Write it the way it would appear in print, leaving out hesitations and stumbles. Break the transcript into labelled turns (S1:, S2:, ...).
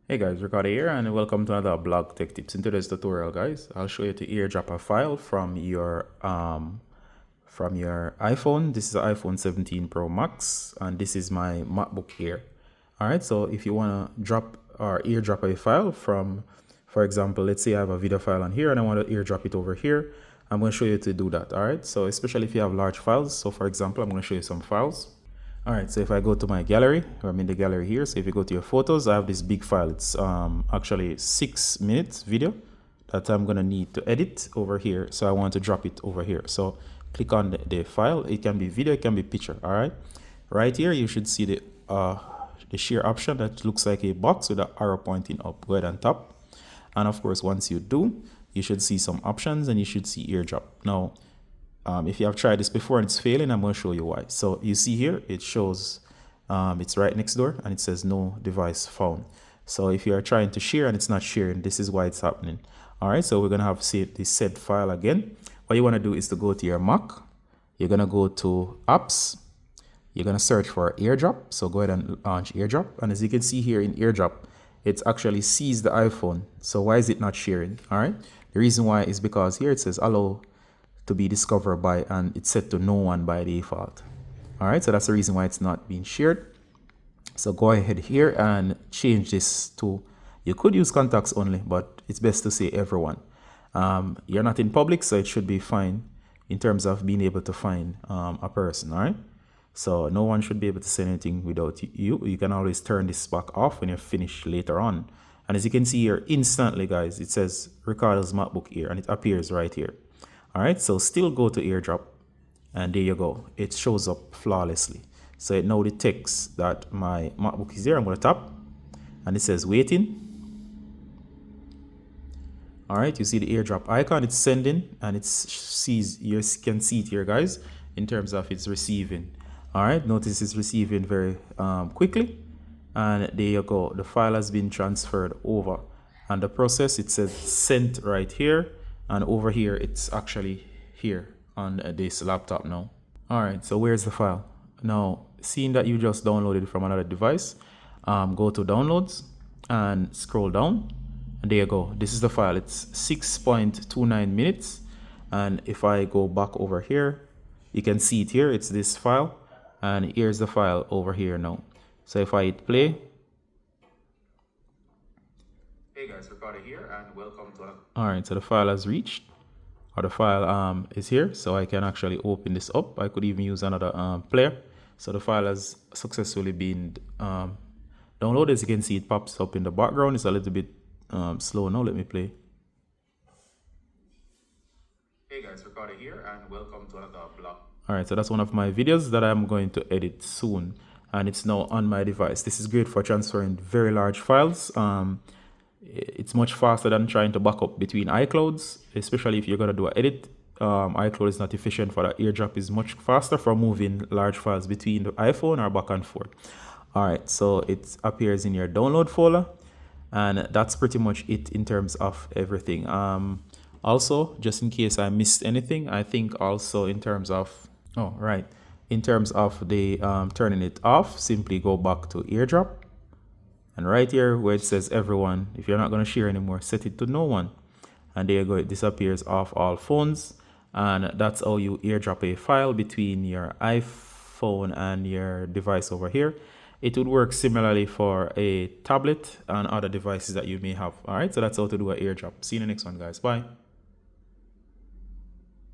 S1: Hey guys, Ricardo here and welcome to another blog tech tips. In today's tutorial guys, I'll show you to airdrop a file from your iPhone. This is the iPhone 17 Pro Max and this is my MacBook Air. Alright, so if you want to drop or airdrop a file from, for example, let's say I have a video file on here and I want to airdrop it over here, I'm going to show you to do that. Alright, so especially if you have large files. So for example, I'm going to show you some files. All right, so if I go to my gallery, or I'm in the gallery here, so if you go to your photos, I have this big file. It's actually 6 minutes video that I'm gonna need to edit over here. So I want to drop it over here. So click on the file. It can be video, it can be picture. All right, right here you should see the share option that looks like a box with an arrow pointing up. Go ahead and tap, and of course once you do, you should see some options and you should see airdrop. Now if you have tried this before and it's failing, I'm going to show you why. So you see here, it shows it's right next door and it says no device found. So if you are trying to share and it's not sharing, this is why it's happening. All right, so we're going to have this set file again. What you want to do is to go to your Mac. You're going to go to apps. You're going to search for airdrop. So go ahead and launch airdrop. And as you can see here in airdrop, it actually sees the iPhone. So why is it not sharing? All right, the reason why is because here it says allow to be discovered by, and it's set to no one by default. All right, so that's the reason why it's not being shared. So go ahead here and change this to, you could use contacts only, but it's best to say everyone. You're not in public, so it should be fine in terms of being able to find a person. All right, so no one should be able to send anything without you. You can always turn this back off when you're finished later on. And as you can see here, instantly guys, it says Ricardo's MacBook Air and it appears right here. All right, so still go to airdrop and there you go. It shows up flawlessly. So it now detects that my MacBook is there. I'm going to tap and it says waiting. All right, you see the airdrop icon, it's sending and it sees, you can see it here guys, in terms of it's receiving. All right, notice it's receiving very quickly. And there you go. The file has been transferred over. And the process, it says sent right here. And over here, it's actually here on this laptop now. All right, so where's the file? Now, seeing that you just downloaded it from another device, go to downloads and scroll down. And there you go. This is the file. It's 6.29 minutes. And if I go back over here, you can see it here. It's this file. And here's the file over here now. So if I hit play. Hey guys, Ricardo here and welcome to all right, so the file has reached, or the file is here, so I can actually open this up. I could even use another player. So the file has successfully been downloaded. As you can see, it pops up in the background. It's a little bit slow now. Let me play. Hey guys, Ricardo here and welcome to another blog. All right, so that's one of my videos that I'm going to edit soon and it's now on my device. This is great for transferring very large files. It's much faster than trying to back up between iClouds, especially if you're going to do an edit. iCloud is not efficient for that. Airdrop is much faster for moving large files between the iPhone or back and forth. All right, so it appears in your download folder, and that's pretty much it in terms of everything. Also, just in case I missed anything, I think also in terms of, in terms of the turning it off, simply go back to airdrop. And right here where it says everyone, if you're not going to share anymore, set it to no one. And there you go, it disappears off all phones. And that's how you airdrop a file between your iPhone and your device over here. It would work similarly for a tablet and other devices that you may have. All right, so that's how to do an airdrop. See you in the next one, guys. Bye.